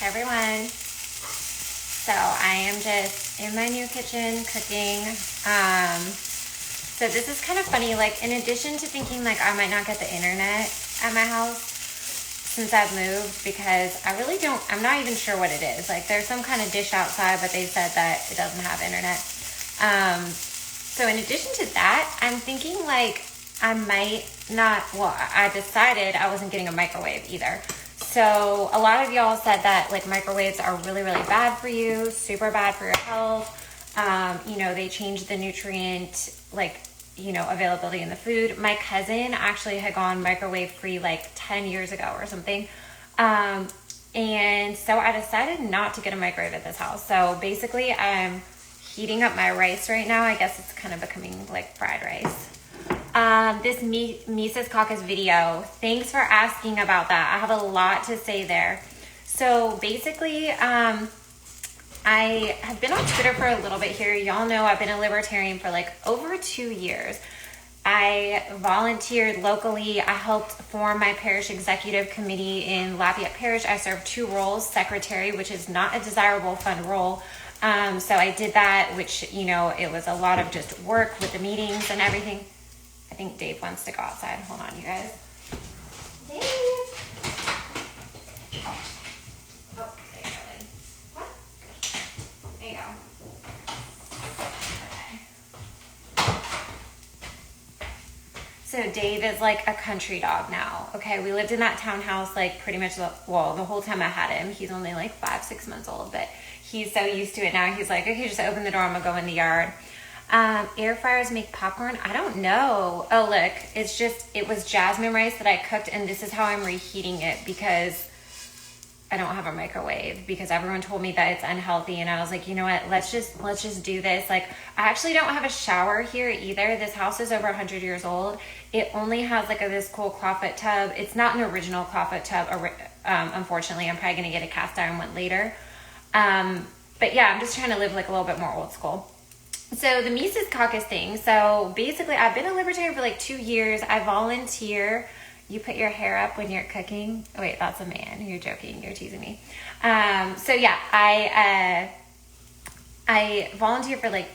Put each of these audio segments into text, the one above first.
Hi everyone. So I am just in my new kitchen cooking. So this is kind of funny. Like, in addition to thinking like I might not get the internet at my house since I've moved, because I'm not even sure what it is. Like, there's some kind of dish outside, but they said that it doesn't have internet. So in addition to that, I'm thinking like I might not, I decided I wasn't getting a microwave either. So a lot of y'all said that like microwaves are really, really bad for you, super bad for your health. They change the nutrient, availability in the food. My cousin actually had gone microwave free like 10 years ago or something. And so I decided not to get a microwave at this house. So basically I'm heating up my rice right now. I guess it's kind of becoming like fried rice. This Mises Caucus video, thanks for asking about that. I have a lot to say there. So basically, I have been on Twitter for a little bit here. Y'all know I've been a libertarian for like over 2 years. I volunteered locally. I helped form my parish executive committee in Lafayette Parish. I served 2 roles, secretary, which is not a desirable, fun role. So I did that, which, it was a lot of just work with the meetings and everything. I think Dave wants to go outside. Hold on, you guys. Dave! Oh, there you go, Lynn. What? There you go. Okay. So Dave is like a country dog now. Okay, we lived in that townhouse like pretty much the whole time I had him. He's only like 5-6 months old, but he's so used to it now. He's like, okay, just open the door, I'm gonna go in the yard. Air fryers make popcorn? I don't know. Oh, look, it was jasmine rice that I cooked, and this is how I'm reheating it because I don't have a microwave, because everyone told me that it's unhealthy, and I was like, you know what, let's just do this. Like, I actually don't have a shower here either. This house is over 100 years old. It only has like this cool clawfoot tub. It's not an original clawfoot tub, unfortunately. I'm probably gonna get a cast iron one later. But yeah, I'm just trying to live like a little bit more old school. So the Mises Caucus thing. So basically, I've been a libertarian for like 2 years. I volunteer. You put your hair up when you're cooking. Oh, wait, that's a man. You're joking. You're teasing me. So yeah, I volunteer for like,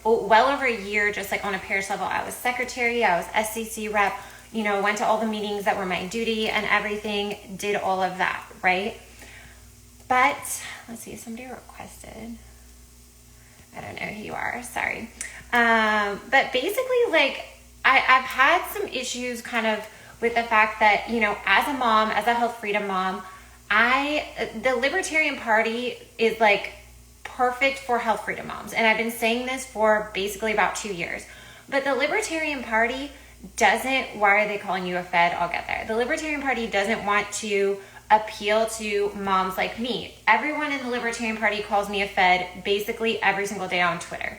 well over a year, just like on a parish level. I was secretary. I was SCC rep. Went to all the meetings that were my duty and everything. Did all of that, right? But let's see. Somebody requested. I don't know who you are, sorry. But basically, like, I've had some issues kind of with the fact that, as a mom, as a health freedom mom, the Libertarian Party is like perfect for health freedom moms. And I've been saying this for basically about 2 years. But the Libertarian Party why are they calling you a fed? I'll get there. The Libertarian Party doesn't want to appeal to moms like me. Everyone in the Libertarian Party calls me a fed basically every single day on Twitter,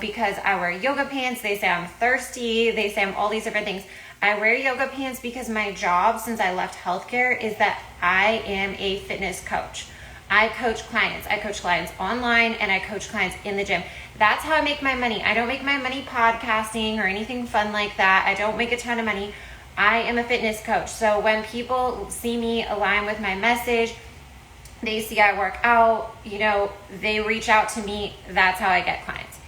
because I wear yoga pants. They say I'm thirsty. They say I'm all these different things. I wear yoga pants because my job since I left healthcare is that I am a fitness coach. I coach clients. I coach clients online and I coach clients in the gym. That's how I make my money. I don't make my money podcasting or anything fun like that. I don't make a ton of money. I am a fitness coach. So when people see me align with my message, they see I work out, they reach out to me. That's how I get clients.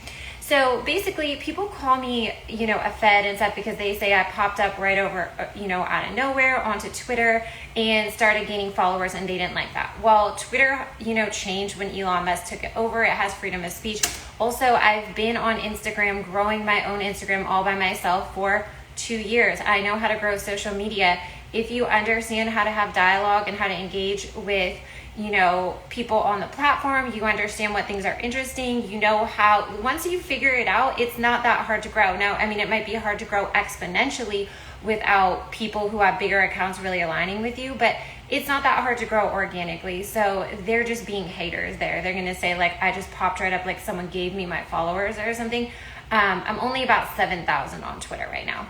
So basically people call me, a fed and stuff because they say I popped up right over, out of nowhere onto Twitter and started gaining followers, and they didn't like that. Well, Twitter, changed when Elon Musk took it over. It has freedom of speech. Also, I've been on Instagram, growing my own Instagram all by myself for 2 years. I know how to grow social media. If you understand how to have dialogue and how to engage with, people on the platform, you understand what things are interesting, once you figure it out, it's not that hard to grow. Now, it might be hard to grow exponentially without people who have bigger accounts really aligning with you, but it's not that hard to grow organically. So they're just being haters there. They're going to say like, I just popped right up like someone gave me my followers or something. I'm only about 7,000 on Twitter right now.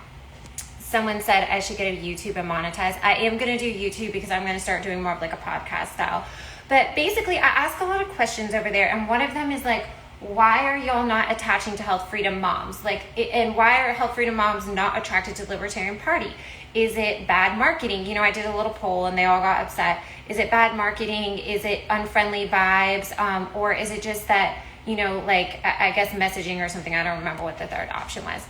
Someone said I should get a YouTube and monetize. I am going to do YouTube because I'm going to start doing more of like a podcast style. But basically, I ask a lot of questions over there. And one of them is like, why are y'all not attaching to health freedom moms? And why are health freedom moms not attracted to the Libertarian Party? Is it bad marketing? You know, I did a little poll and they all got upset. Is it bad marketing? Is it unfriendly vibes? Or is it just that, you know, like, I guess messaging or something? I don't remember what the third option was.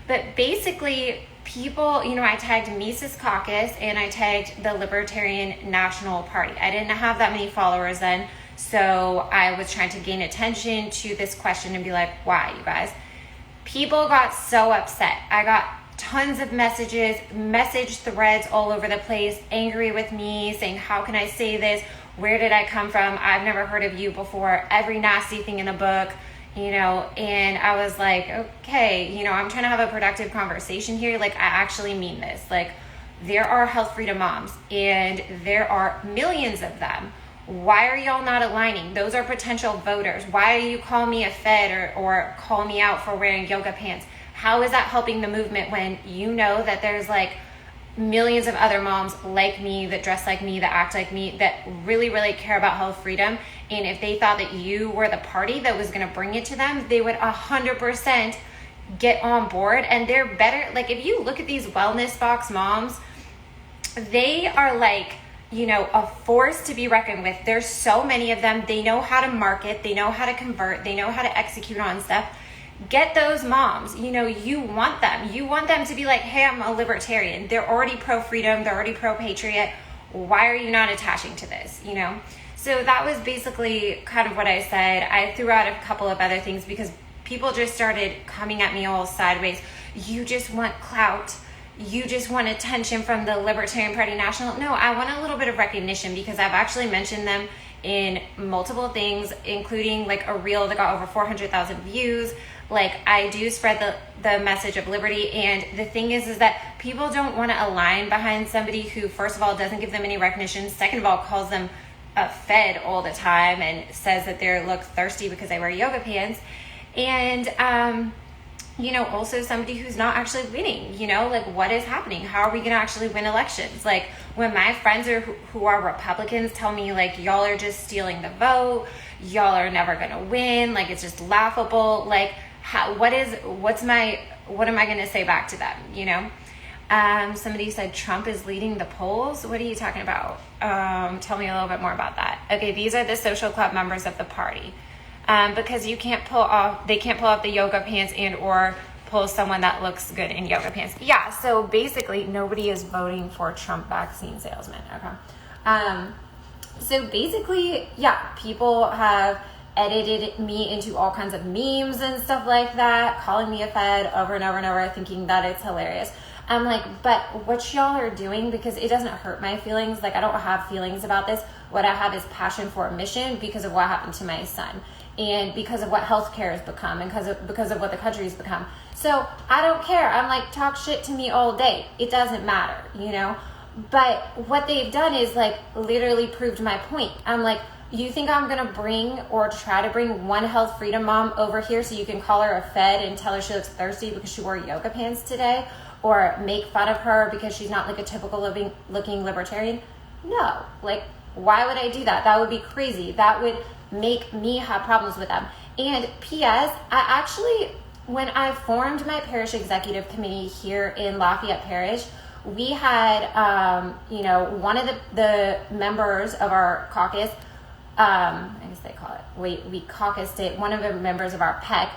But basically, people, you know, I tagged Mises Caucus and I tagged the Libertarian National Party. I didn't have that many followers then, so I was trying to gain attention to this question and be like, why, you guys? People got so upset. I got tons of messages, message threads all over the place, angry with me, saying, how can I say this? Where did I come from? I've never heard of you before. Every nasty thing in the book, you know, and I was like, okay, you know, I'm trying to have a productive conversation here. Like, I actually mean this. Like, there are health freedom moms and there are millions of them. Why are y'all not aligning? Those are potential voters. Why do you call me a fed or call me out for wearing yoga pants? How is that helping the movement when you know that there's like millions of other moms like me, that dress like me, that act like me, that really, really care about health freedom? And if they thought that you were the party that was going to bring it to them, they would 100% get on board. And they're better. Like, if you look at these wellness box moms, they are like, you know, a force to be reckoned with. There's so many of them. They know how to market. They know how to convert. They know how to execute on stuff. Get those moms. You know, you want them. You want them to be like, hey, I'm a libertarian. They're already pro-freedom. They're already pro-patriot. Why are you not attaching to this, you know? So that was basically kind of what I said. I threw out a couple of other things because people just started coming at me all sideways. You just want clout. You just want attention from the Libertarian Party National. No, I want a little bit of recognition because I've actually mentioned them in multiple things, including like a reel that got over 400,000 views. Like, I do spread the message of liberty. And the thing is that people don't want to align behind somebody who, first of all, doesn't give them any recognition. Second of all, calls them a fed all the time and says that they look thirsty because they wear yoga pants. And, you know, also somebody who's not actually winning, you know, like, what is happening? How are we going to actually win elections? Like, when my friends who are Republicans tell me, like, y'all are just stealing the vote, y'all are never going to win, like, it's just laughable. Like, what am I going to say back to them, you know? Somebody said Trump is leading the polls. What are you talking about? Tell me a little bit more about that. Okay, these are the social club members of the party. Because they can't pull off the yoga pants and or pull someone that looks good in yoga pants. Yeah, so basically nobody is voting for Trump vaccine salesmen. Okay. So basically, yeah, people have edited me into all kinds of memes and stuff like that, calling me a fed over and over and over, thinking that it's hilarious. I'm like, but what y'all are doing, because it doesn't hurt my feelings. Like, I don't have feelings about this. What I have is passion for a mission because of what happened to my son. And because of what healthcare has become, and because of what the country has become. So I don't care. I'm like, talk shit to me all day. It doesn't matter, you know? But what they've done is like literally proved my point. I'm like, you think I'm going to bring or try to bring one health freedom mom over here so you can call her a fed and tell her she looks thirsty because she wore yoga pants today? Or make fun of her because she's not like a typical looking libertarian? No. Like, why would I do that? That would be crazy. That would make me have problems with them. And P.S., I actually, when I formed my parish executive committee here in Lafayette Parish, we had, you know, one of the members of our caucus, I guess they call it, we caucused it, one of the members of our PEC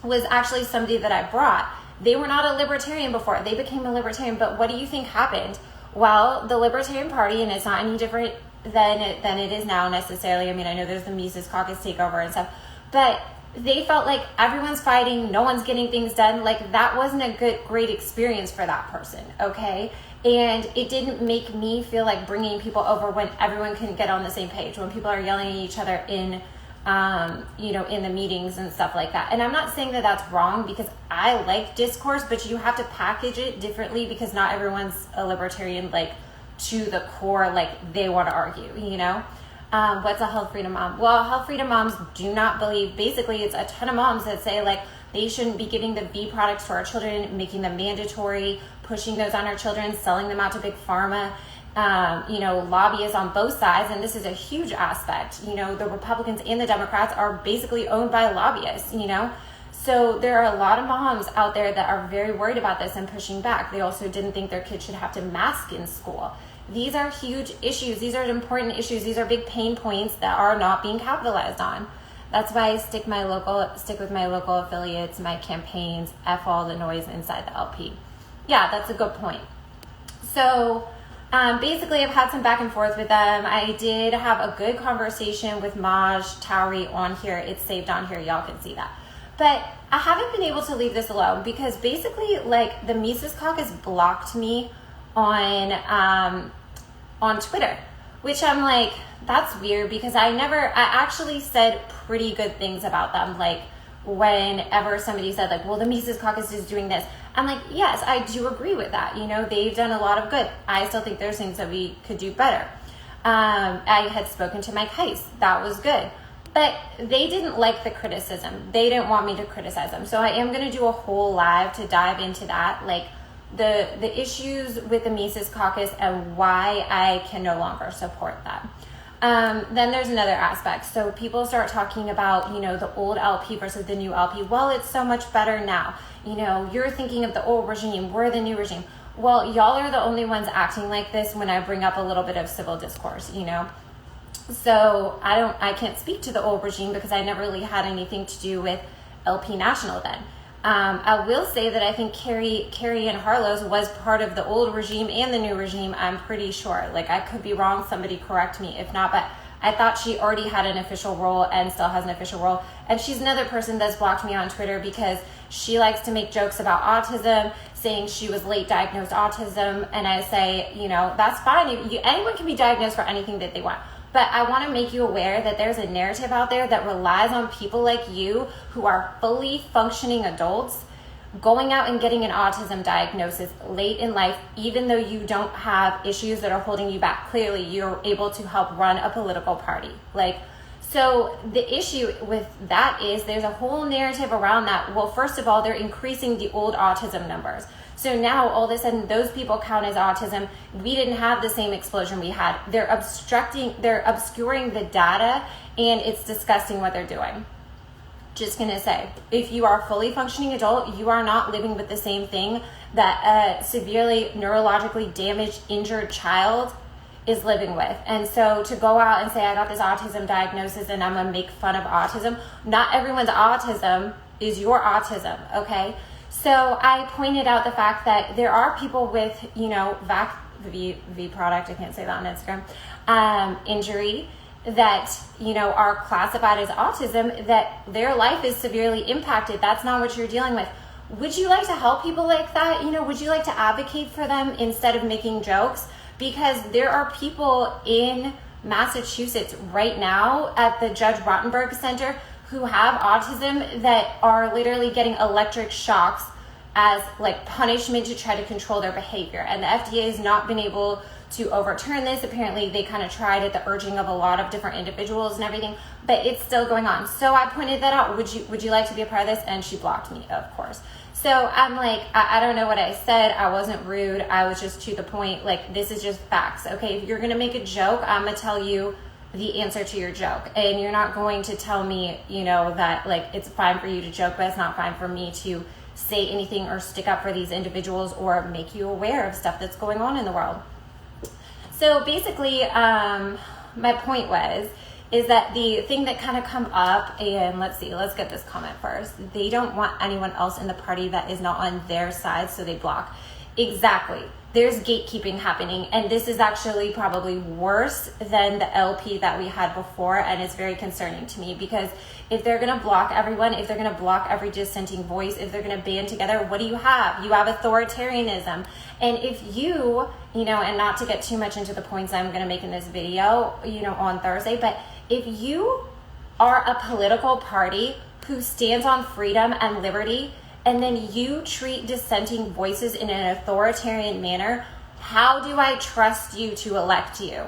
was actually somebody that I brought. They were not a libertarian before. They became a libertarian. But what do you think happened? Well, the Libertarian Party, and it's not any different than it is now necessarily. I mean, I know there's the Mises Caucus takeover and stuff, but they felt like everyone's fighting, no one's getting things done. Like, that wasn't a great experience for that person, okay? And it didn't make me feel like bringing people over when everyone can get on the same page, when people are yelling at each other in, you know, in the meetings and stuff like that. And I'm not saying that that's wrong, because I like discourse, but you have to package it differently, because not everyone's a libertarian, like, to the core, like, they want to argue, you know? What's a health freedom mom? Well, health freedom moms do not believe, basically it's a ton of moms that say, like, they shouldn't be giving the V products to our children, making them mandatory, pushing those on our children, selling them out to big pharma, you know, lobbyists on both sides. And this is a huge aspect. You know, the Republicans and the Democrats are basically owned by lobbyists, you know? So there are a lot of moms out there that are very worried about this and pushing back. They also didn't think their kids should have to mask in school. These are huge issues. These are important issues. These are big pain points that are not being capitalized on. That's why I stick with my local affiliates, my campaigns, F all the noise inside the LP. Yeah, that's a good point. So basically, I've had some back and forth with them. I did have a good conversation with Maj Towery on here. It's saved on here. Y'all can see that. But I haven't been able to leave this alone because basically, like, the Mises Caucus blocked me on Twitter, which I'm like, that's weird because I actually said pretty good things about them. Like, whenever somebody said, like, well, the Mises Caucus is doing this, I'm like, yes, I do agree with that. You know, they've done a lot of good. I still think there's things that we could do better. I had spoken to Mike Heiss. That was good. But they didn't like the criticism. They didn't want me to criticize them. So I am going to do a whole live to dive into that, like the issues with the Mises Caucus and why I can no longer support them. Then there's another aspect. So people start talking about, you know, the old LP versus the new LP. Well, it's so much better now. You know, you're thinking of the old regime. We're the new regime. Well, y'all are the only ones acting like this when I bring up a little bit of civil discourse, you know. So I can't speak to the old regime because I never really had anything to do with LP National then. I will say that I think Carrie Ann Harlow's was part of the old regime and the new regime. I'm pretty sure. Like, I could be wrong. Somebody correct me if not. But I thought she already had an official role and still has an official role. And she's another person that's blocked me on Twitter because she likes to make jokes about autism, saying she was late diagnosed autism. And I say, you know, that's fine. Anyone can be diagnosed for anything that they want. But I want to make you aware that there's a narrative out there that relies on people like you who are fully functioning adults going out and getting an autism diagnosis late in life, even though you don't have issues that are holding you back. Clearly, you're able to help run a political party. So the issue with that is there's a whole narrative around that. Well, first of all, they're increasing the old autism numbers. So now all of a sudden those people count as autism. We didn't have the same explosion we had. They're obscuring the data, and it's disgusting what they're doing. Just gonna say, if you are a fully functioning adult, you are not living with the same thing that a severely neurologically damaged, injured child is living with. And so to go out and say, I got this autism diagnosis and I'm gonna make fun of autism, not everyone's autism is your autism, okay? So I pointed out the fact that there are people with, you know, V product, I can't say that on Instagram, injury that, you know, are classified as autism, that their life is severely impacted. That's not what you're dealing with. Would you like to help people like that? You know, would you like to advocate for them instead of making jokes? Because there are people in Massachusetts right now at the Judge Rottenberg Center who have autism that are literally getting electric shocks as like punishment to try to control their behavior. And the FDA has not been able to overturn this. Apparently they kind of tried at the urging of a lot of different individuals and everything, but it's still going on. So I pointed that out. Would you like to be a part of this? And she blocked me, of course. So I'm like, I don't know what I said. I wasn't rude. I was just to the point. Like, this is just facts. Okay, if you're going to make a joke, I'm going to tell you the answer to your joke. And you're not going to tell me, you know, that like it's fine for you to joke, but it's not fine for me to say anything or stick up for these individuals or make you aware of stuff that's going on in the world. So basically, my point is that the thing that kind of come up, and let's get this comment first. They don't want anyone else in the party that is not on their side, so they block. Exactly. There's gatekeeping happening, and this is actually probably worse than the LP that we had before, and it's very concerning to me because if they're going to block everyone, if they're going to block every dissenting voice, if they're going to band together, what do you have? You have authoritarianism. And if you know, and not to get too much into the points I'm going to make in this video, you know, on Thursday, but if you are a political party who stands on freedom and liberty, and then you treat dissenting voices in an authoritarian manner, how do I trust you to elect you?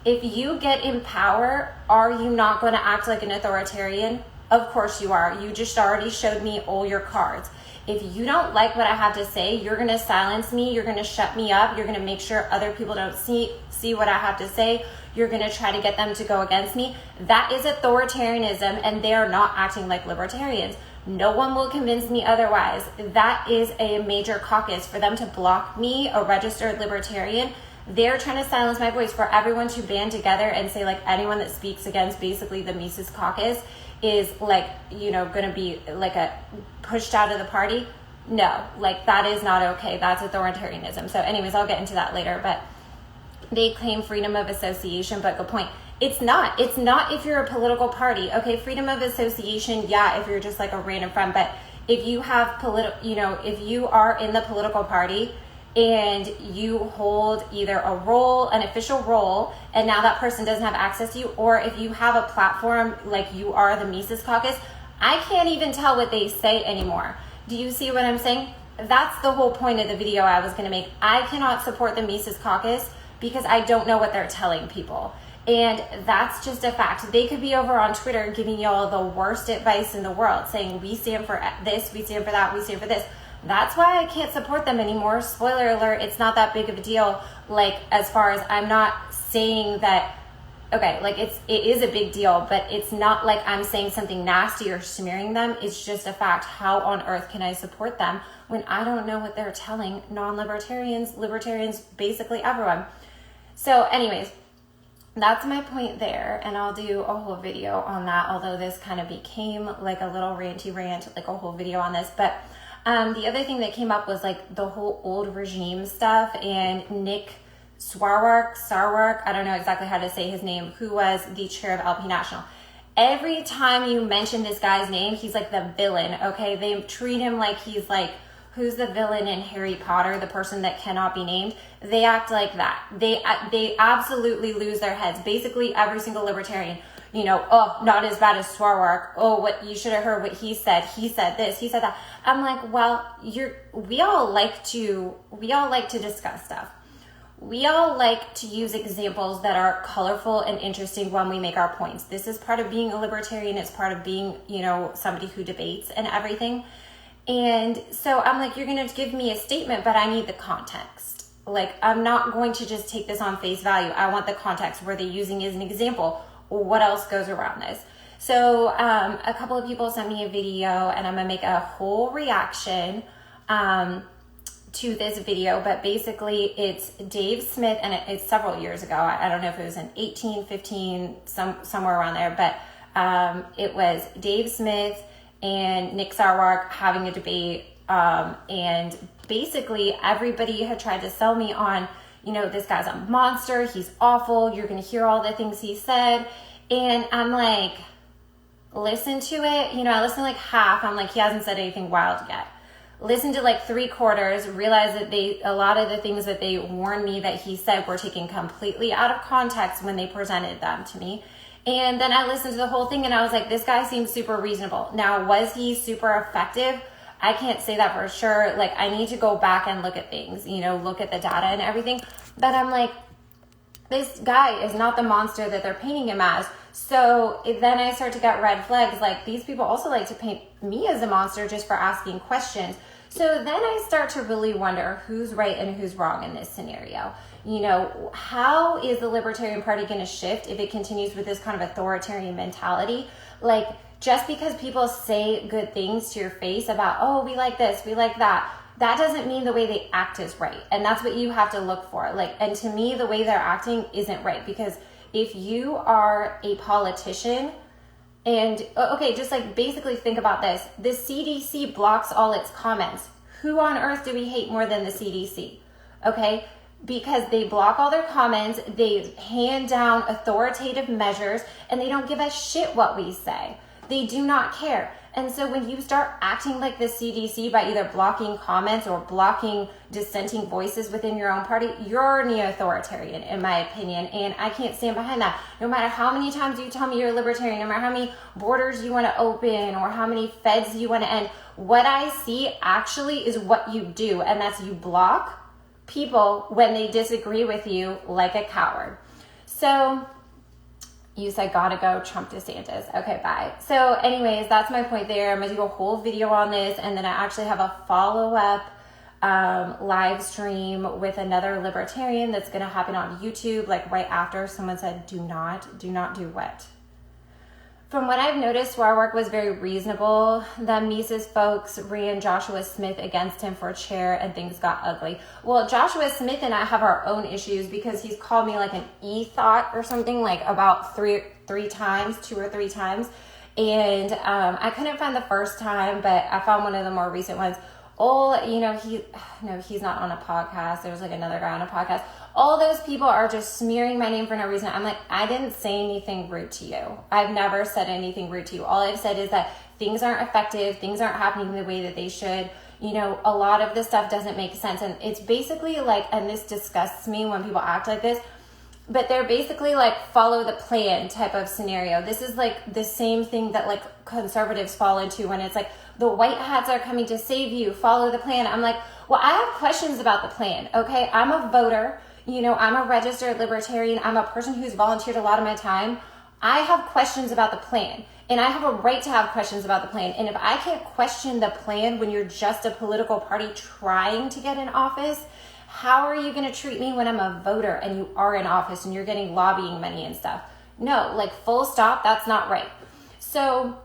If you get in power, are you not going to act like an authoritarian? Of course you are. You just already showed me all your cards. If you don't like what I have to say, you're going to silence me. You're going to shut me up. You're going to make sure other people don't see what I have to say. You're going to try to get them to go against me. That is authoritarianism, and they are not acting like libertarians. No one will convince me otherwise. That is a major caucus. For them to block me, a registered libertarian, they're trying to silence my voice. For everyone to band together and say like anyone that speaks against basically the Mises Caucus is like, you know, going to be like a pushed out of the party. No, like that is not okay. That's authoritarianism. So anyways, I'll get into that later, but they claim freedom of association, but good point. It's not if you're a political party. Okay, freedom of association, yeah, if you're just like a random friend, but if you have if you are in the political party and you hold either a role, an official role, and now that person doesn't have access to you, or if you have a platform like you are the Mises Caucus, I can't even tell what they say anymore. Do you see what I'm saying? That's the whole point of the video I was going to make. I cannot support the Mises Caucus because I don't know what they're telling people. And that's just a fact. They could be over on Twitter giving y'all the worst advice in the world, saying we stand for this, we stand for that, we stand for this. That's why I can't support them anymore. Spoiler alert, it's not that big of a deal. Like, as far as I'm not saying that, okay, like it is a big deal, but it's not like I'm saying something nasty or smearing them. It's just a fact. How on earth can I support them when I don't know what they're telling non-libertarians, libertarians, basically everyone? So anyways, that's my point there, and I'll do a whole video on that, although this kind of became like a little ranty rant, like a whole video on this. But the other thing that came up was like the whole old regime stuff, and Nick Sarwark, I don't know exactly how to say his name, who was the chair of LP National. Every time you mention this guy's name, he's like the villain, okay? They treat him like he's like, who's the villain in Harry Potter, the person that cannot be named? They act like that. They absolutely lose their heads. Basically, every single libertarian, you know, oh, not as bad as Sarwark. Oh, what, you should have heard what he said. He said this, he said that. I'm like, well, we all like to discuss stuff. We all like to use examples that are colorful and interesting when we make our points. This is part of being a libertarian. It's part of being, you know, somebody who debates and everything. And so I'm like, you're going to give me a statement, but I need the context. Like, I'm not going to just take this on face value. I want the context. Were they using as an example? What else goes around this? So a couple of people sent me a video, and I'm going to make a whole reaction to this video. But basically, it's Dave Smith, and it's several years ago. I don't know if it was in 18, 15, somewhere around there. But it was Dave Smith and Nick Sarwark having a debate, and basically everybody had tried to sell me on, you know, this guy's a monster, he's awful, you're going to hear all the things he said. And I'm like, listen to it, you know, I listened to like half. I'm like, he hasn't said anything wild yet. Listen to like 3/4, realize that a lot of the things that they warned me that he said were taken completely out of context when they presented them to me. And then I listened to the whole thing, and I was like, this guy seems super reasonable. Now, was he super effective? I can't say that for sure. Like, I need to go back and look at things, you know, look at the data and everything. But I'm like, this guy is not the monster that they're painting him as. So then I start to get red flags. Like, these people also like to paint me as a monster just for asking questions. So then I start to really wonder who's right and who's wrong in this scenario. You know, how is the Libertarian Party going to shift if it continues with this kind of authoritarian mentality? Like, just because people say good things to your face about, oh, we like this, we like that, that doesn't mean the way they act is right. And that's what you have to look for. Like, and to me, the way they're acting isn't right. Because if you are a politician, and okay, just like basically think about this. The CDC blocks all its comments. Who on earth do we hate more than the CDC? Okay, because they block all their comments, they hand down authoritative measures, and they don't give a shit what we say. They do not care. And so when you start acting like the CDC by either blocking comments or blocking dissenting voices within your own party, you're neo-authoritarian, in my opinion, and I can't stand behind that. No matter how many times you tell me you're a libertarian, no matter how many borders you want to open or how many feds you want to end, what I see actually is what you do, and that's you block people when they disagree with you like a coward. So you said gotta go, Trump DeSantis. Okay, bye. So anyways, that's my point there. I'm gonna do a whole video on this, and then I actually have a follow-up live stream with another libertarian that's gonna happen on YouTube, like right after. Someone said do not do what? From what I've noticed, where our work was very reasonable, the Mises folks ran Joshua Smith against him for a chair and things got ugly. Well, Joshua Smith and I have our own issues because he's called me like an e-thought or something like about two or three times. And I couldn't find the first time, but I found one of the more recent ones. He's not on a podcast. There was like another guy on a podcast. All those people are just smearing my name for no reason. I'm like, I didn't say anything rude to you. I've never said anything rude to you. All I've said is that things aren't effective. Things aren't happening the way that they should. A lot of this stuff doesn't make sense. And it's basically like, and this disgusts me when people act like this, but they're basically like follow the plan type of scenario. This is like the same thing that like conservatives fall into when it's like the white hats are coming to save you, follow the plan. I'm like, well, I have questions about the plan. Okay. I'm a voter. I'm a registered libertarian. I'm a person who's volunteered a lot of my time. I have questions about the plan, and I have a right to have questions about the plan. And if I can't question the plan when you're just a political party trying to get in office, how are you going to treat me when I'm a voter and you are in office and you're getting lobbying money and stuff? No, like full stop. That's not right. So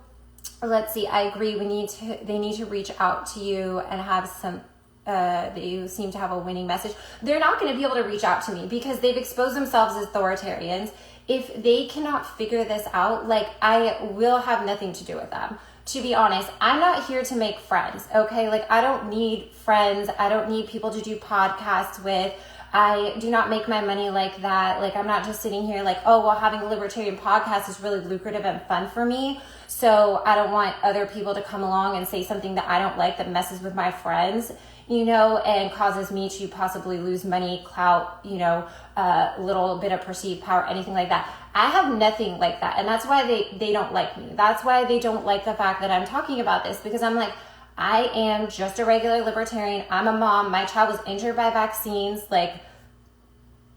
let's see. I agree. They need to reach out to you and have some, they seem to have a winning message. They're not going to be able to reach out to me because they've exposed themselves as authoritarians. If they cannot figure this out, like I will have nothing to do with them. To be honest, I'm not here to make friends, okay? Like I don't need friends. I don't need people to do podcasts with. I do not make my money like that. Like I'm not just sitting here like, oh, well, having a libertarian podcast is really lucrative and fun for me. So I don't want other people to come along and say something that I don't like that messes with my friends, and causes me to possibly lose money, clout, a little bit of perceived power, anything like that. I have nothing like that. And that's why they don't like me. That's why they don't like the fact that I'm talking about this, because I'm like, I am just a regular libertarian. I'm a mom. My child was injured by vaccines. Like,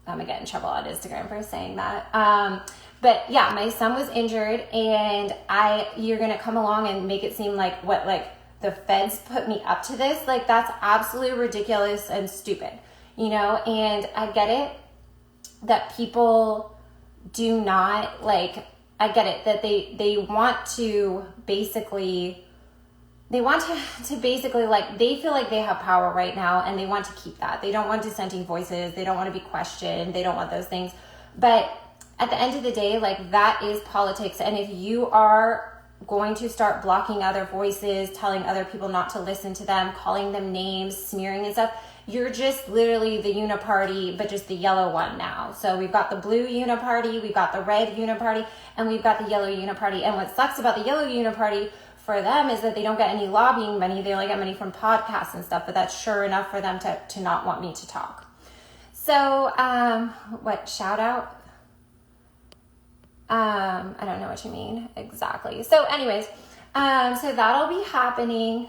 I'm gonna get in trouble on Instagram for saying that. But yeah, my son was injured, and you're gonna come along and make it seem like the feds put me up to this. Like that's absolutely ridiculous and stupid, and I get it that people do not I get it that they want to basically they feel like they have power right now and they want to keep that. They don't want dissenting voices. They don't want to be questioned. They don't want those things. But at the end of the day, that is politics. And if you are going to start blocking other voices, telling other people not to listen to them, calling them names, smearing and stuff, you're just literally the uniparty, but just the yellow one now. So we've got the blue uniparty, we've got the red uniparty, and we've got the yellow uniparty. And what sucks about the yellow uniparty for them is that they don't get any lobbying money. They only get money from podcasts and stuff, but that's sure enough for them to not want me to talk. So, shout out? I don't know what you mean exactly. So anyways, so that'll be happening.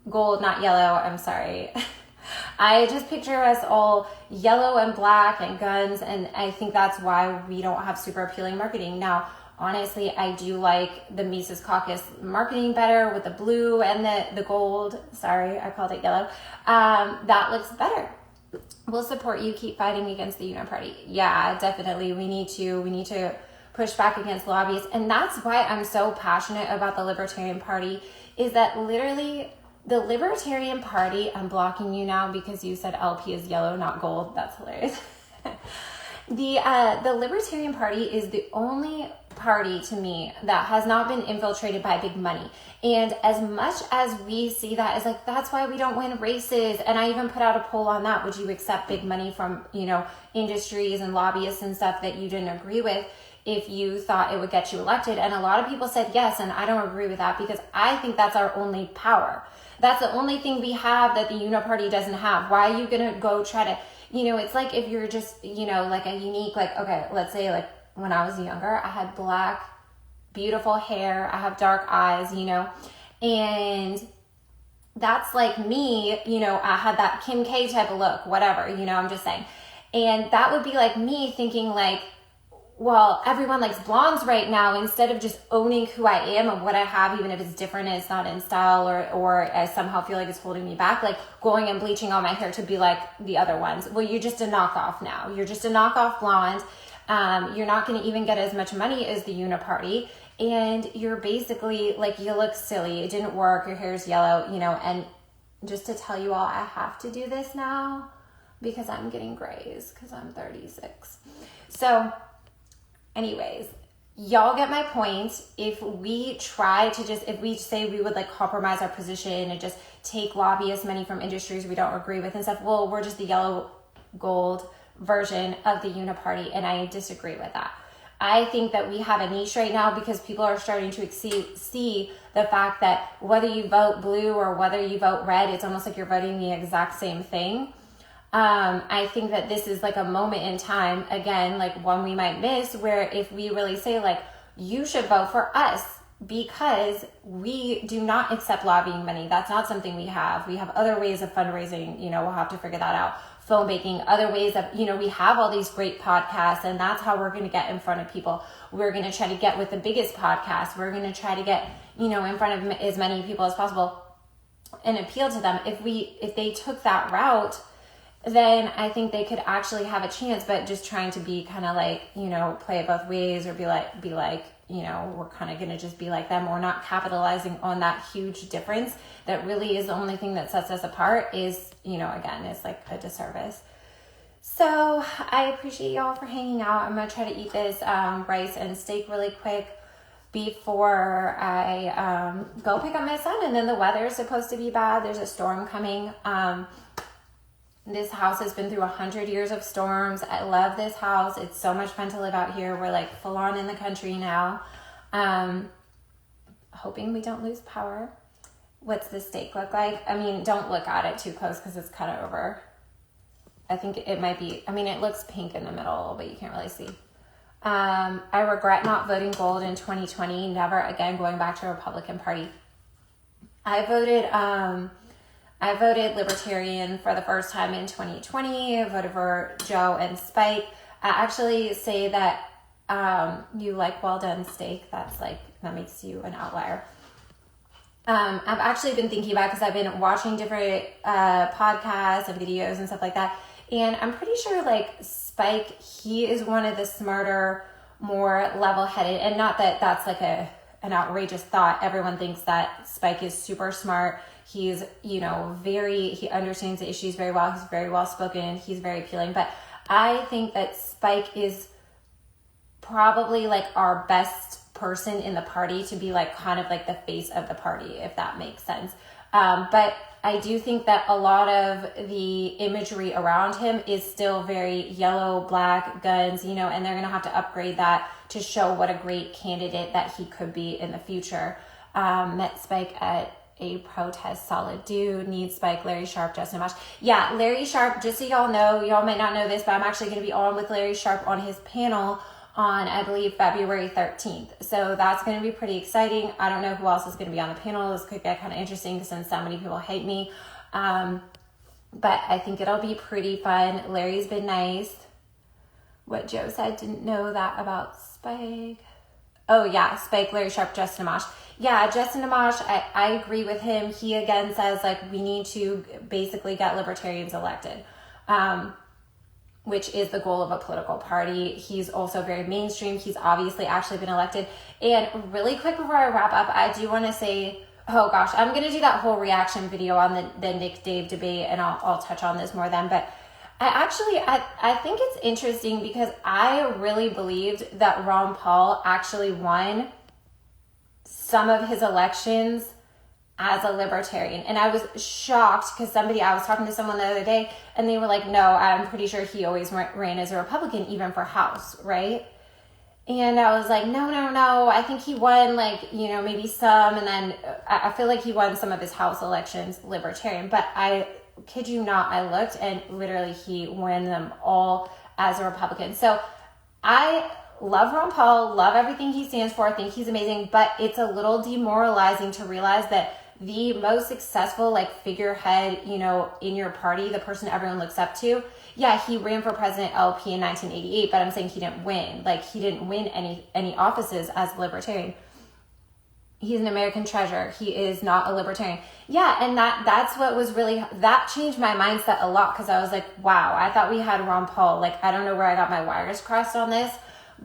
Gold, not yellow. I'm sorry. I just picture us all yellow and black and guns. And I think that's why we don't have super appealing marketing. Now, honestly, I do like the Mises Caucus marketing better with the blue and the gold. Sorry, I called it yellow. That looks better. We'll support you. Keep fighting against the Uniparty. Yeah, definitely. We need to push back against lobbyists. And that's why I'm so passionate about the Libertarian Party, is that literally the Libertarian Party, I'm blocking you now because you said LP is yellow, not gold. That's hilarious. The Libertarian Party is the only party to me that has not been infiltrated by big money. And as much as we see that as that's why we don't win races. And I even put out a poll on that. Would you accept big money from, industries and lobbyists and stuff that you didn't agree with if you thought it would get you elected? And a lot of people said yes. And I don't agree with that because I think that's our only power. That's the only thing we have that the Uniparty doesn't have. Why are you going to go try to, it's like if you're just, a unique, okay, let's say when I was younger, I had black, beautiful hair. I have dark eyes, and that's like me, I had that Kim K type of look, whatever, I'm just saying. And that would be like me thinking well, everyone likes blondes right now, instead of just owning who I am and what I have, even if it's different and it's not in style or I somehow feel like it's holding me back, going and bleaching all my hair to be like the other ones. Well, you're just a knockoff now. You're just a knockoff blonde. You're not going to even get as much money as the Uniparty. And you're basically like, you look silly. It didn't work. Your hair's yellow, and just to tell you all, I have to do this now because I'm getting grays because I'm 36. So anyways, y'all get my point. If we if we say we would like compromise our position and just take lobbyist money from industries we don't agree with and stuff, well, we're just the yellow gold version of the Uniparty, and I disagree with that. I think that we have a niche right now because people are starting to see the fact that whether you vote blue or whether you vote red, it's almost like you're voting the exact same thing. I think that this is like a moment in time, again, like one we might miss, where if we really say like, you should vote for us because we do not accept lobbying money. That's not something we have. We have other ways of fundraising, we'll have to figure that out. Phone baking, other ways of, we have all these great podcasts, and that's how we're going to get in front of people. We're going to try to get with the biggest podcast. We're going to try to get, in front of as many people as possible and appeal to them. If they took that route, then I think they could actually have a chance, but just trying to be kind of like, play it both ways, or be like, we're kind of going to just be like them, or not capitalizing on that huge difference that really is the only thing that sets us apart is, again, it's like a disservice. So I appreciate y'all for hanging out. I'm going to try to eat this rice and steak really quick before I go pick up my son. And then the weather is supposed to be bad. There's a storm coming. This house has been through 100 years of storms. I love this house. It's so much fun to live out here. We're like full on in the country now. Hoping we don't lose power. What's the steak look like? I mean, don't look at it too close because it's kind of over. I think it might be, it looks pink in the middle, but you can't really see. I regret not voting gold in 2020. Never again going back to Republican Party. I voted Libertarian for the first time in 2020. I voted for Joe and Spike. I actually say that you like well done steak. That makes you an outlier. I've actually been thinking about, because I've been watching different podcasts and videos and stuff like that. And I'm pretty sure like Spike, he is one of the smarter, more level-headed, and not that that's like an outrageous thought. Everyone thinks that Spike is super smart. He's, he understands the issues very well. He's very well spoken. He's very appealing. But I think that Spike is probably like our best person in the party to be like kind of like the face of the party, if that makes sense. But I do think that a lot of the imagery around him is still very yellow, black, guns, and they're going to have to upgrade that to show what a great candidate that he could be in the future. Met Spike at a protest, solid dude, needs Spike, Larry Sharp, Justin Amash. Yeah, Larry Sharp, just so y'all know, y'all might not know this, but I'm actually going to be on with Larry Sharp on his panel on, I believe, February 13th. So that's going to be pretty exciting. I don't know who else is going to be on the panel. This could get kind of interesting since so many people hate me. But I think it'll be pretty fun. Larry's been nice. What Joe said, didn't know that about Spike. Oh yeah, Spike, Larry Sharp, Justin Amash. Yeah, Justin Amash, I agree with him. He again says like we need to basically get libertarians elected. Which is the goal of a political party. He's also very mainstream. He's obviously actually been elected. And really quick before I wrap up, I do want to say, oh gosh, I'm going to do that whole reaction video on the Nick Dave debate, and I'll touch on this more then. But I think it's interesting because I really believed that Ron Paul actually won some of his elections as a libertarian. And I was shocked because I was talking to someone the other day and they were like, no, I'm pretty sure he always ran as a Republican, even for House, right? And I was like, no, I think he won maybe some, and then I feel like he won some of his House elections libertarian, but I kid you not, I looked and literally he won them all as a Republican. So I love Ron Paul, love everything he stands for, I think he's amazing, but it's a little demoralizing to realize that the most successful figurehead, in your party, the person everyone looks up to, yeah, he ran for president LP in 1988, but I'm saying he didn't win. He didn't win any offices as a libertarian. he's an American treasure. He is not a libertarian. Yeah, and that's what was really, that changed my mindset a lot, because I was like, wow, I thought we had Ron Paul. Like, I don't know where I got my wires crossed on this,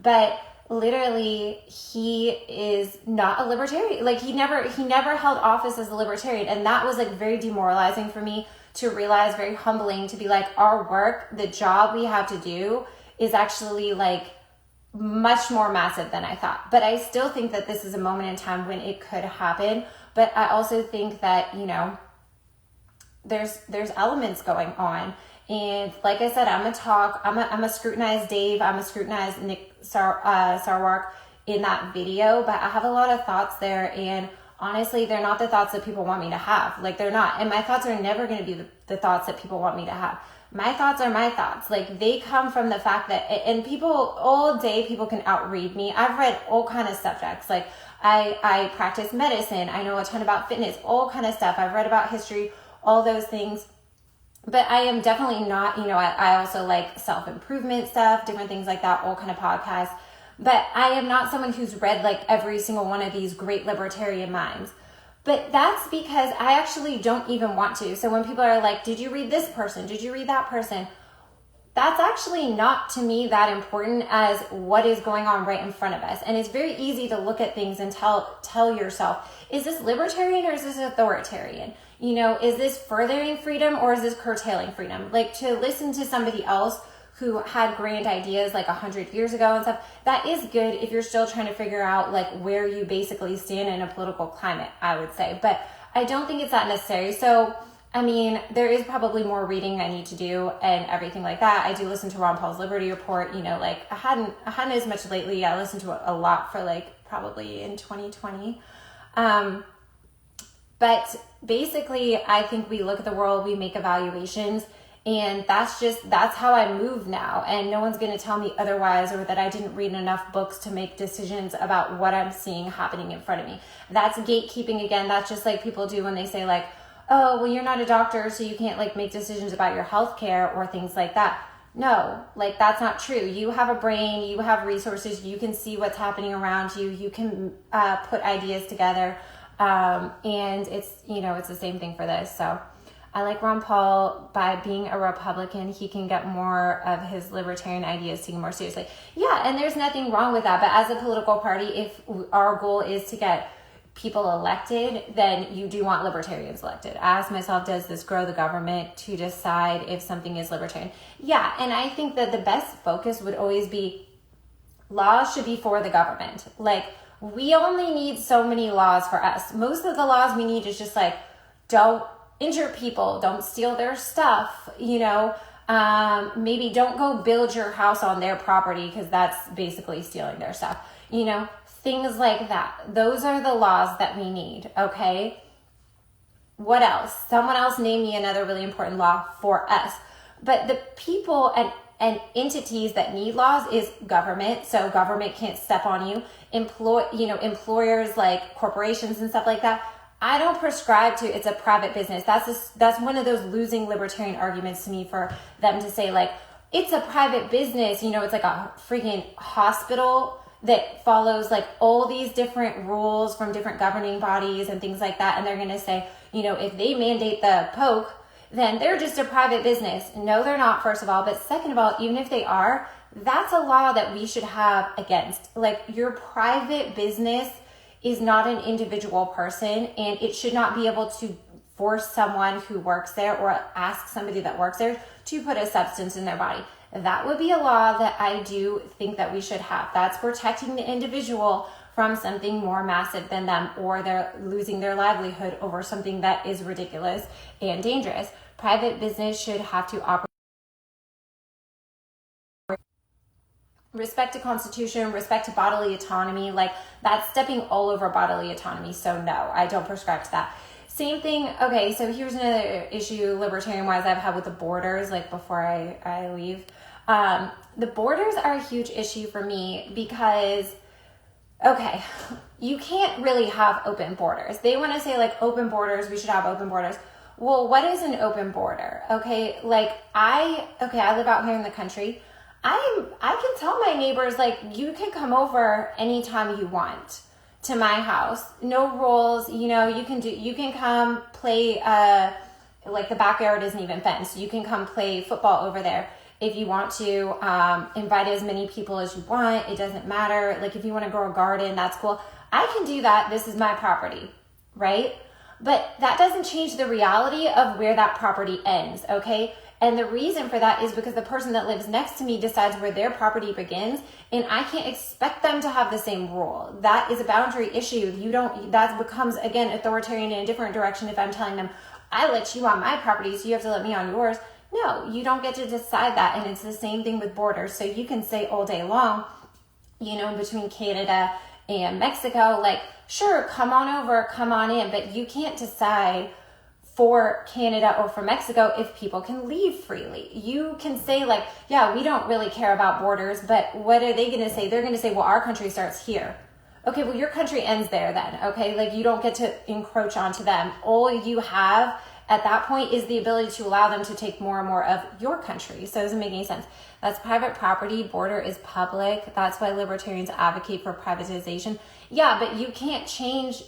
but literally he is not a libertarian. Like, he never held office as a libertarian, and that was like very demoralizing for me to realize, very humbling to be like, our work, the job we have to do is actually like much more massive than I thought. But I still think that this is a moment in time when it could happen. But I also think that, you know, there's elements going on. And like I said, I'm a scrutinize Dave, I'm a scrutinize Nick Sarwark in that video, but I have a lot of thoughts there, and honestly, they're not the thoughts that people want me to have. Like, they're not. And my thoughts are never going to be the thoughts that people want me to have. My thoughts are my thoughts. Like, they come from the fact that, and people, all day, people can outread me. I've read all kind of subjects. Like, I practice medicine. I know a ton about fitness, all kind of stuff. I've read about history, all those things. But I am definitely not, you know, I also like self-improvement stuff, different things like that, all kind of podcasts. But I am not someone who's read like every single one of these great libertarian minds. But that's because I actually don't even want to. So when people are like, did you read this person? Did you read that person? That's actually not to me that important as what is going on right in front of us. And it's very easy to look at things and tell yourself, is this libertarian or is this authoritarian? You know, is this furthering freedom or is this curtailing freedom? Like, to listen to somebody else who had grand ideas like 100 years ago and stuff, that is good if you're still trying to figure out like where you basically stand in a political climate, I would say. But I don't think it's that necessary. So, I mean, there is probably more reading I need to do and everything like that. I do listen to Ron Paul's Liberty Report, you know, like I hadn't as much lately. I listened to it a lot for like probably in 2020. But basically, I think we look at the world, we make evaluations, and that's how I move now. And no one's going to tell me otherwise, or that I didn't read enough books to make decisions about what I'm seeing happening in front of me. That's gatekeeping again. That's just like people do when they say like, oh, well, you're not a doctor, so you can't like make decisions about your health care or things like that. No, like that's not true. You have a brain, you have resources, you can see what's happening around you, you can put ideas together. And it's, you know, it's the same thing for this. So I like Ron Paul. By being a Republican, he can get more of his libertarian ideas taken more seriously. Yeah, and there's nothing wrong with that. But as a political party, if our goal is to get people elected, then you do want libertarians elected. I ask myself, does this grow the government to decide if something is libertarian? Yeah, and I think that the best focus would always be laws should be for the government. Like, we only need so many laws for us. Most of the laws we need is just like, don't injure people, don't steal their stuff, you know, maybe don't go build your house on their property because that's basically stealing their stuff, you know, things like that. Those are the laws that we need, okay? What else? Someone else name me another really important law for us. But the people and entities that need laws is government. So government can't step on you. Employers like corporations and stuff like that. I don't prescribe to it's a private business. That's one of those losing libertarian arguments to me for them to say like, it's a private business. You know, it's like a freaking hospital that follows like all these different rules from different governing bodies and things like that. And they're going to say, you know, if they mandate the Poke, then they're just a private business. No, they're not, first of all. But second of all, even if they are, that's a law that we should have against. Like, your private business is not an individual person, and it should not be able to force someone who works there or ask somebody that works there to put a substance in their body. That would be a law that I do think that we should have. That's protecting the individual from something more massive than them, or they're losing their livelihood over something that is ridiculous and dangerous. Private business should have to operate. Respect to Constitution, respect to bodily autonomy, like that's stepping all over bodily autonomy. So no, I don't prescribe to that. Same thing. Okay, so here's another issue libertarian-wise I've had with the borders, like before I leave. The borders are a huge issue for me because, okay, you can't really have open borders. They want to say like open borders, we should have open borders. Well, what is an open border? Okay, like I live out here in the country. I can tell my neighbors, like, you can come over anytime you want to my house. No rules. You know, you can come play, like the backyard isn't even fenced. You can come play football over there. If you want to, invite as many people as you want, it doesn't matter. Like if you want to grow a garden, that's cool. I can do that. This is my property, right? But that doesn't change the reality of where that property ends, okay? And the reason for that is because the person that lives next to me decides where their property begins, and I can't expect them to have the same rule. That is a boundary issue. That becomes, again, authoritarian in a different direction if I'm telling them, I let you on my property, so you have to let me on yours. No, you don't get to decide that. And it's the same thing with borders. So you can say all day long, you know, between Canada and Mexico, like, sure, come on over, come on in, but you can't decide for Canada or for Mexico if people can leave freely. You can say like, yeah, we don't really care about borders, but what are they going to say? They're going to say, well, our country starts here. Okay, well, your country ends there then, okay? Like, you don't get to encroach onto them. All you have at that point is the ability to allow them to take more and more of your country. So it doesn't make any sense. That's private property. Border is public. That's why libertarians advocate for privatization. Yeah, but you can't change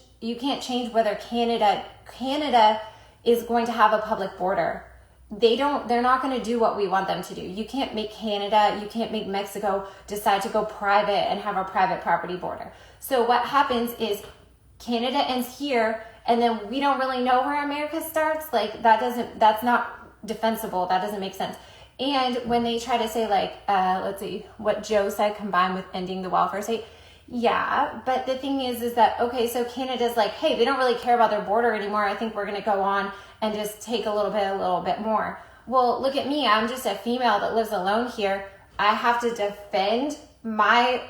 whether Canada is going to have a public border. They're not going to do what we want them to do. You can't make Canada, you can't make Mexico decide to go private and have a private property border. So what happens is Canada ends here, and then we don't really know where America starts. Like, that's not defensible. That doesn't make sense. And when they try to say like, let's see, what Joe said, combined with ending the welfare state. Yeah, but the thing is that, okay, so Canada's like, hey, they don't really care about their border anymore. I think we're going to go on and just take a little bit more. Well, look at me. I'm just a female that lives alone here. I have to defend my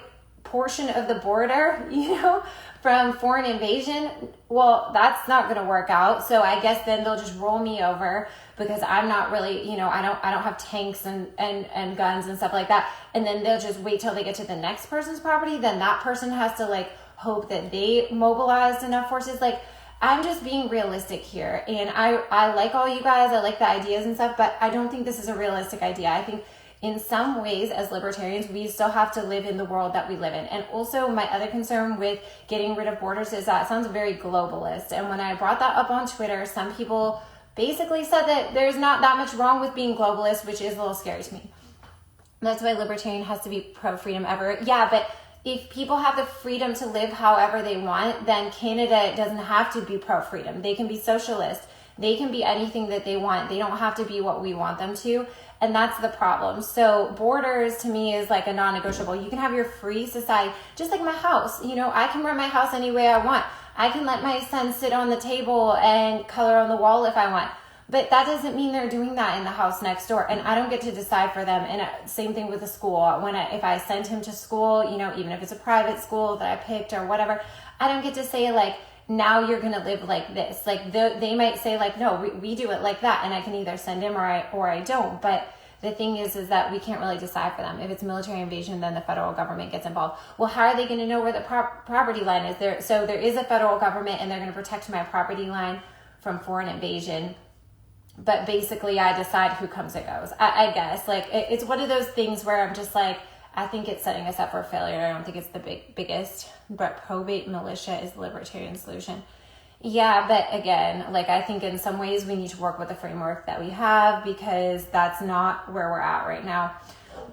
portion of the border, you know, from foreign invasion. Well, that's not going to work out. So I guess then they'll just roll me over because I'm not really, you know, I don't have tanks and guns and stuff like that. And then they'll just wait till they get to the next person's property. Then that person has to like hope that they mobilized enough forces. Like, I'm just being realistic here. And I like all you guys. I like the ideas and stuff, but I don't think this is a realistic idea. I think in some ways, as libertarians, we still have to live in the world that we live in. And also, my other concern with getting rid of borders is that it sounds very globalist. And when I brought that up on Twitter, some people basically said that there's not that much wrong with being globalist, which is a little scary to me. That's why libertarian has to be pro-freedom ever. Yeah, but if people have the freedom to live however they want, then Canada doesn't have to be pro-freedom. They can be socialist. They can be anything that they want. They don't have to be what we want them to. And that's the problem. So borders to me is like a non-negotiable. You can have your free society, just like my house. You know, I can run my house any way I want. I can let my son sit on the table and color on the wall if I want. But that doesn't mean they're doing that in the house next door. And I don't get to decide for them. And same thing with the school. If I send him to school, you know, even if it's a private school that I picked or whatever, I don't get to say like, now you're going to live like this. Like they might say like, no, we do it like that. And I can either send him or I don't. But the thing is that we can't really decide for them. If it's military invasion, then the federal government gets involved. Well, how are they going to know where the property line is there? So there is a federal government and they're going to protect my property line from foreign invasion. But basically I decide who comes and goes. I guess like it's one of those things where I'm just like, I think it's setting us up for failure. I don't think it's the biggest, but probate militia is the libertarian solution. Yeah, but again, like I think in some ways we need to work with the framework that we have because that's not where we're at right now.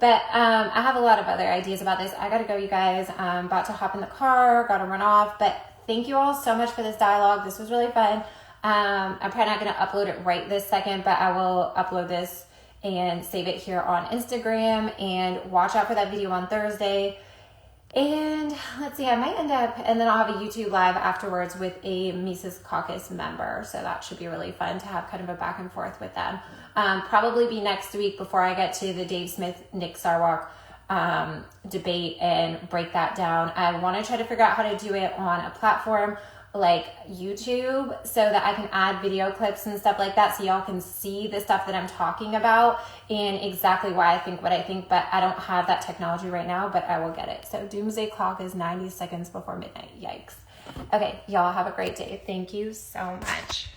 But I have a lot of other ideas about this. I got to go, you guys. I'm about to hop in the car, got to run off. But thank you all so much for this dialogue. This was really fun. I'm probably not going to upload it right this second, but I will upload this and save it here on Instagram, and watch out for that video on Thursday. And let's see, I might end up, and then I'll have a YouTube live afterwards with a Mises Caucus member. So that should be really fun to have kind of a back and forth with them. Probably be next week before I get to the Dave Smith, Nick Sarwark debate and break that down. I want to try to figure out how to do it on a platform like YouTube so that I can add video clips and stuff like that so y'all can see the stuff that I'm talking about and exactly why I think what I think, but I don't have that technology right now, but I will get it. So doomsday clock is 90 seconds before midnight. Yikes. Okay, y'all have a great day. Thank you so much.